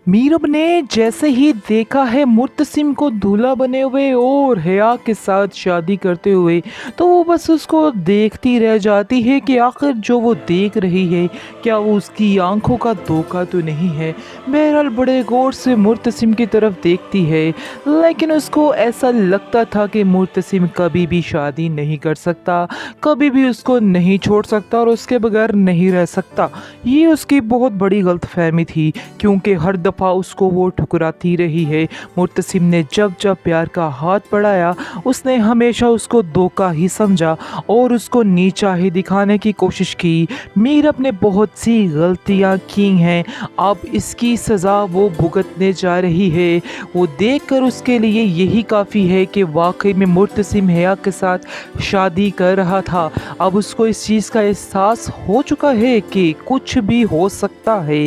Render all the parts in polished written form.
मीरब ने जैसे ही देखा है मुर्तसिम को दूल्हा बने हुए और हया के साथ शादी करते हुए, तो वो बस उसको देखती रह जाती है कि आखिर जो वो देख रही है क्या वो उसकी आंखों का धोखा तो नहीं है। बहरहाल बड़े गौर से मुर्तसिम की तरफ देखती है, लेकिन उसको ऐसा लगता था कि मुर्तसिम कभी भी शादी नहीं कर सकता, कभी भी उसको नहीं छोड़ सकता और उसके बगैर नहीं रह सकता। ये उसकी बहुत बड़ी गलतफहमी थी, क्योंकि हर दफ़ा उसको वो ठुकराती रही है। मुर्तसिम ने जब जब प्यार का हाथ बढ़ाया, उसने हमेशा उसको धोखा ही समझा और उसको नीचा ही दिखाने की कोशिश की। मीरब ने बहुत सी गलतियाँ की हैं, अब इसकी सज़ा वो भुगतने जा रही है। वो देखकर उसके लिए यही काफ़ी है कि वाकई में मुर्तसिम हया के साथ शादी कर रहा था। अब उसको इस चीज़ का एहसास हो चुका है कि कुछ भी हो सकता है।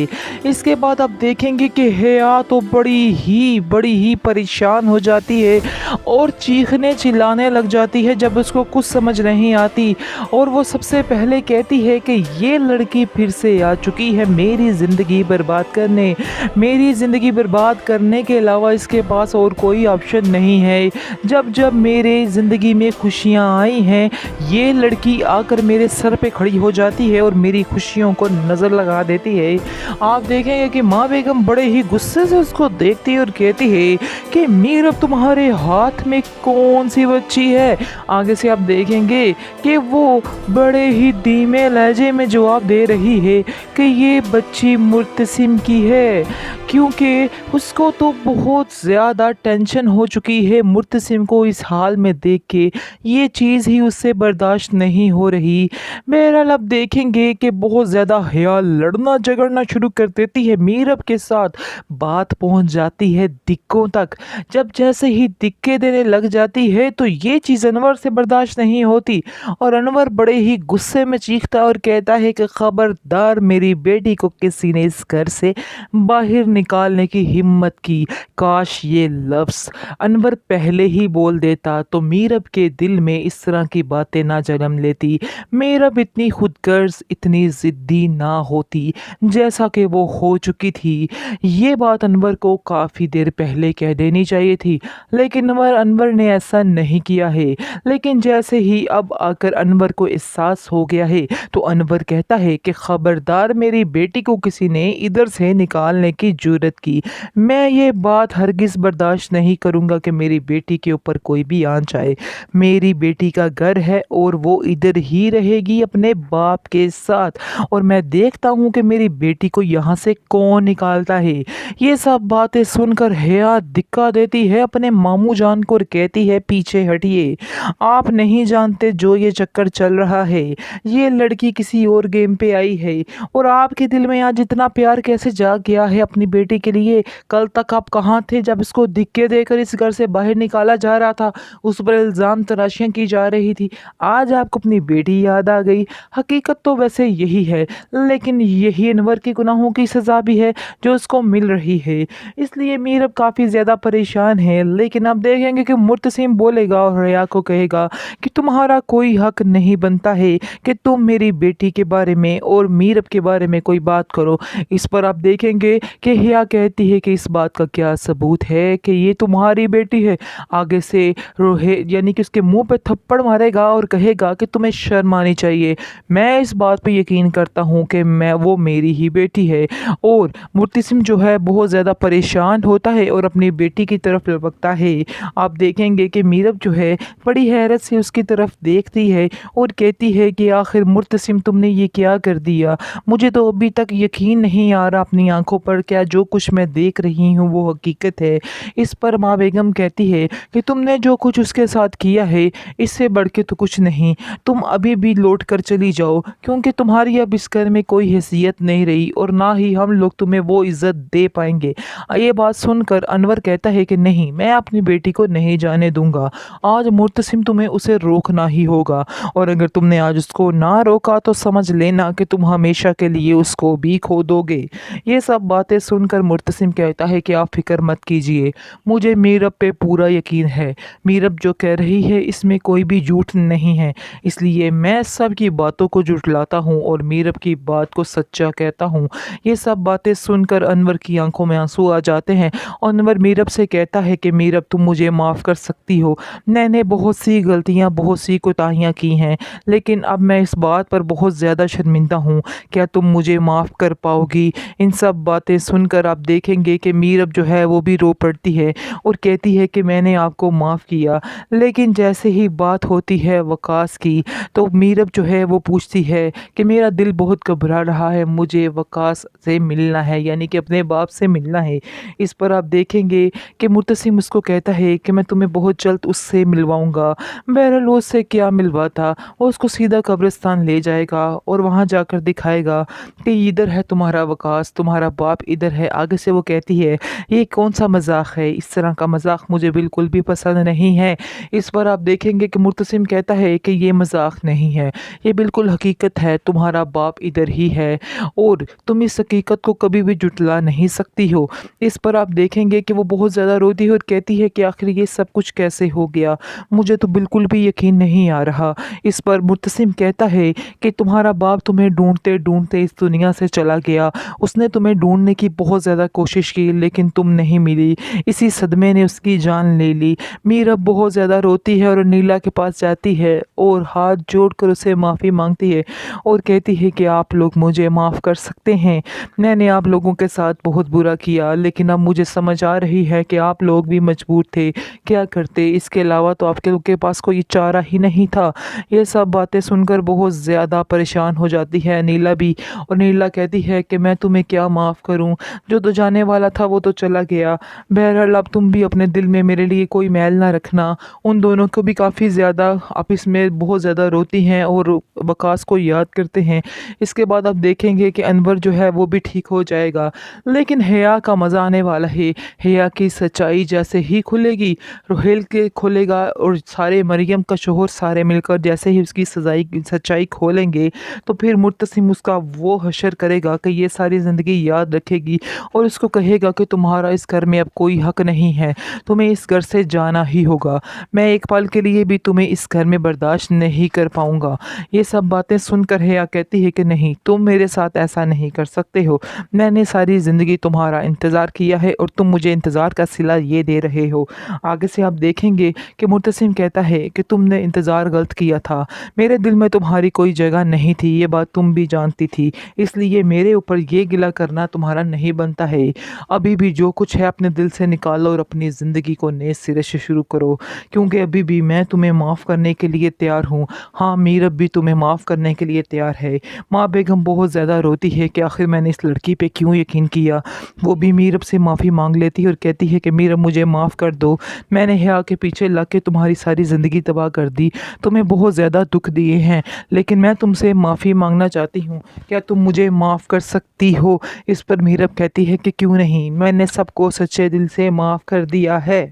इसके बाद आप देखेंगे कि हया तो बड़ी ही परेशान हो जाती है और चीखने चिल्लाने लग जाती है जब उसको कुछ समझ नहीं आती। और वो सबसे पहले कहती है कि ये लड़की फिर से आ चुकी है मेरी ज़िंदगी बर्बाद करने। मेरी ज़िंदगी बर्बाद करने के अलावा इसके पास और कोई ऑप्शन नहीं है। जब जब मेरे ज़िंदगी में खुशियाँ आई हैं, ये लड़की आकर मेरे सर पे खड़ी हो जाती है और मेरी खुशियों को नज़र लगा देती है। आप देखेंगे कि माँ बेगम बड़े ही गुस्से से उसको देखती है और कहती है कि मीरब तुम्हारे हाथ में कौन सी बच्ची है। आगे से आप देखेंगे कि वो बड़े ही धीमे लहजे में जवाब दे रही है कि ये बच्ची मुर्तसिम की है, क्योंकि उसको तो बहुत ज़्यादा टेंशन हो चुकी है मुर्तसिम को इस हाल में देख के। ये चीज़ ही उससे बर्दाश्त नहीं हो रही। बहरहाल अब देखेंगे कि बहुत ज़्यादा हया लड़ना झगड़ना शुरू कर देती है मीरब के साथ। बात पहुंच जाती है दिक्कों तक। जब जैसे ही दिक्के देने लग जाती है तो ये चीज़ अनवर से बर्दाश्त नहीं होती और अनवर बड़े ही गुस्से में चीखता और कहता है कि खबरदार मेरी बेटी को किसी ने इस घर से बाहर निकालने की हिम्मत की। काश ये लफ्ज़ अनवर पहले ही बोल देता तो मीरब के दिल में इस तरह की बातें ना जन्म लेती। मीरब इतनी खुदगर्ज इतनी ज़िद्दी ना होती जैसा कि वो हो चुकी थी। ये बात अनवर को काफ़ी देर पहले कह देनी चाहिए थी, लेकिन अनवर ने ऐसा नहीं किया है। लेकिन जैसे ही अब आकर अनवर को एहसास हो गया है तो अनवर कहता है कि खबरदार मेरी बेटी को किसी ने इधर से निकालने की जुर्रत की। मैं ये बात हरगिज़ बर्दाश्त नहीं करूँगा कि मेरी बेटी के ऊपर कोई भी आंच आए। मेरी बेटी का घर है और वो इधर ही रहेगी अपने बाप के साथ, और मैं देखता हूँ कि मेरी बेटी को यहाँ से कौन निकालता है। ये सब बातें सुनकर हया धिक्का देती है अपने मामू जान को और कहती है पीछे हटिए, आप नहीं जानते जो ये चक्कर चल रहा है। ये लड़की किसी और गेम पे आई है और आपके दिल में आज इतना प्यार कैसे जाग गया है अपनी बेटी के लिए। कल तक आप कहाँ थे जब इसको धिक्के देकर इस घर से बाहर निकाला जा रहा था, उस पर इल्ज़ाम तराशियाँ की जा रही थी। आज आपको अपनी बेटी याद आ गई। हकीकत तो वैसे यही है, लेकिन यही अनवर के गुनाहों की सज़ा भी है जो उसको मिल रही है। इसलिए मीरब काफ़ी ज़्यादा परेशान है। लेकिन अब देखेंगे कि मुर्तसिम बोलेगा और हया को कहेगा कि तुम्हारा कोई हक नहीं बनता है कि तुम मेरी बेटी के बारे में और मीरब के बारे में कोई बात करो। इस पर आप देखेंगे कि हया कहती है कि इस बात का क्या सबूत है कि ये तुम्हारी बेटी है। आगे से रोहे यानी कि उसके मुंह पे थप्पड़ मारेगा और कहेगा कि तुम्हें शर्म आनी चाहिए। मैं इस बात पे यकीन करता हूँ कि वो मेरी ही बेटी है। और मुर्तसिम जो है बहुत ज़्यादा परेशान होता है और अपनी बेटी की तरफ लपकता है। आप देखेंगे कि मीरब जो है बड़ी हैरत से उसकी तरफ देखती है और कहती है कि आखिर मुर्तसिम तुमने ये क्या कर दिया। मुझे तो अभी तक यकीन नहीं आ रहा अपनी आंखों पर, क्या जो कुछ मैं देख रही हूँ वो हकीकत है। इस पर माँ बेगम कहती है कि तुमने जो कुछ उसके साथ किया है इससे बढ़ के तो कुछ नहीं। तुम अभी भी लौट कर चली जाओ, क्योंकि तुम्हारी अब इस घर में कोई हैसियत नहीं रही और ना ही हम लोग तुम्हें वो इज़्ज़त दे पाएंगे। ये बात सुनकर अनवर कहता है कि नहीं, मैं अपनी बेटी को नहीं जाने दूंगा। आज मुर्तसिम तुम्हें उसे रोकना ही होगा, और अगर तुमने आज उसको ना रोका तो समझ लेना कि तुम हमेशा के लिए उसको भी खो दोगे। ये सब बातें सुन सुनकर मुर्तसिम कहता है कि आप फिक्र मत कीजिए, मुझे मीरब पे पूरा यकीन है। मीरब जो कह रही है इसमें कोई भी झूठ नहीं है, इसलिए मैं सब की बातों को झुठलाता हूँ और मीरब की बात को सच्चा कहता हूँ। ये सब बातें सुनकर अनवर की आंखों में आंसू आ जाते हैं। अनवर मीरब से कहता है कि मीरब तुम मुझे माफ़ कर सकती हो, मैंने बहुत सी गलतियाँ बहुत सी कोताहियाँ की हैं, लेकिन अब मैं इस बात पर बहुत ज़्यादा शर्मिंदा हूँ। क्या तुम मुझे माफ़ कर पाओगी? इन सब बातें सुनकर आप देखेंगे कि मीरब जो है वो भी रो पड़ती है और कहती है कि मैंने आपको माफ़ किया। लेकिन जैसे ही बात होती है वकास की, तो मीरब जो है वो पूछती है कि मेरा दिल बहुत घबरा रहा है, मुझे वकास से मिलना है, यानी कि अपने बाप से मिलना है। इस पर आप देखेंगे कि मुर्तसिम उसको कहता है कि मैं तुम्हें बहुत जल्द उससे मिलवाऊंगा। बहरहाल वो उससे क्या मिलवाता, वो उसको सीधा कब्रिस्तान ले जाएगा और वहाँ जाकर दिखाएगा कि इधर है तुम्हारा वकास, तुम्हारा बाप इधर है। आगे से वो कहती है ये कौन सा मजाक है, इस तरह का मजाक मुझे बिल्कुल भी पसंद नहीं है। इस पर आप देखेंगे कि मुर्तसिम कहता है कि ये मजाक नहीं है, ये बिल्कुल हकीकत है, तुम्हारा बाप इधर ही है और तुम इस हकीकत को कभी भी जुटला नहीं सकती हो। इस पर आप देखेंगे कि वो बहुत ज़्यादा रोती है और कहती है कि आखिर ये सब कुछ कैसे हो गया, मुझे तो बिल्कुल भी यकीन नहीं आ रहा। इस पर मुर्तसिम कहता है कि तुम्हारा बाप तुम्हें ढूंढते ढूंढते इस दुनिया से चला गया, उसने तुम्हें ढूंढने की बहुत ज़्यादा कोशिश की लेकिन तुम नहीं मिली, इसी सदमे ने उसकी जान ले ली। मीरब बहुत ज़्यादा रोती है और नीला के पास जाती है और हाथ जोड़कर उसे माफ़ी मांगती है और कहती है कि आप लोग मुझे माफ़ कर सकते हैं, मैंने आप लोगों के साथ बहुत बुरा किया, लेकिन अब मुझे समझ आ रही है कि आप लोग भी मजबूर थे, क्या करते, इसके अलावा तो आपके लोग के पास कोई चारा ही नहीं था। ये सब बातें सुनकर बहुत ज़्यादा परेशान हो जाती है नीला भी, और नीला कहती है कि मैं तुम्हें क्या माफ़ करूं, जो तो जाने वाला था वो तो चला गया। बहरहाल अब तुम भी अपने दिल में मेरे लिए कोई मैल ना रखना। उन दोनों को भी काफ़ी ज़्यादा आपस में बहुत ज़्यादा रोती हैं और वकास को याद करते हैं। इसके बाद आप देखेंगे कि अनवर जो है वो भी ठीक हो जाएगा, लेकिन हया का मज़ा आने वाला है। हया की सच्चाई जैसे ही खुलेगी, रोहेल के खुलेगा और सारे मरियम का शोहर सारे मिलकर जैसे ही उसकी सच्चाई खोलेंगे, तो फिर मुर्तसिम उसका वो हशर करेगा कि ये सारी ज़िंदगी याद रखेगी और उसको कहेगा कि तुम्हारा इस घर में अब कोई हक नहीं है, तुम्हें इस घर से जाना ही होगा, मैं एक पल के लिए भी तुम्हें इस घर में बर्दाश्त नहीं कर पाऊंगा। ये सब बातें सुनकर हया कहती है कि नहीं, तुम मेरे साथ ऐसा नहीं कर सकते हो, मैंने सारी ज़िंदगी तुम्हारा इंतज़ार किया है और तुम मुझे इंतज़ार का सिला ये दे रहे हो। आगे से आप देखेंगे कि मुर्तसिम कहता है कि तुमने इंतज़ार गलत किया था, मेरे दिल में तुम्हारी कोई जगह नहीं थी, ये बात तुम भी जानती थी, इसलिए मेरे ऊपर ये गिला करना तुम्हारा नहीं बनता है। अभी भी जो कुछ है अपने दिल से निकालो और अपनी ज़िंदगी को नए सिरे से शुरू करो, क्योंकि अभी भी मैं तुम्हें माफ़ करने के लिए तैयार हूँ। हाँ, मीरब भी तुम्हें माफ़ करने के लिए तैयार है। माँ बेगम बहुत ज़्यादा रोती है कि आखिर मैंने इस लड़की पे क्यों यकीन किया। वो भी मीरब से माफ़ी मांग लेती है और कहती है कि मीरब मुझे माफ़ कर दो, मैंने हया के पीछे लग के तुम्हारी सारी ज़िंदगी तबाह कर दी, तुम्हें बहुत ज़्यादा दुख दिए हैं, लेकिन मैं तुमसे माफ़ी मांगना चाहती हूँ, क्या तुम मुझे माफ़ कर सकती हो? इस पर मीरब कहती है कि क्यों नहीं, मैंने सबको सच्चे दिल से माफ़ कर दिया है।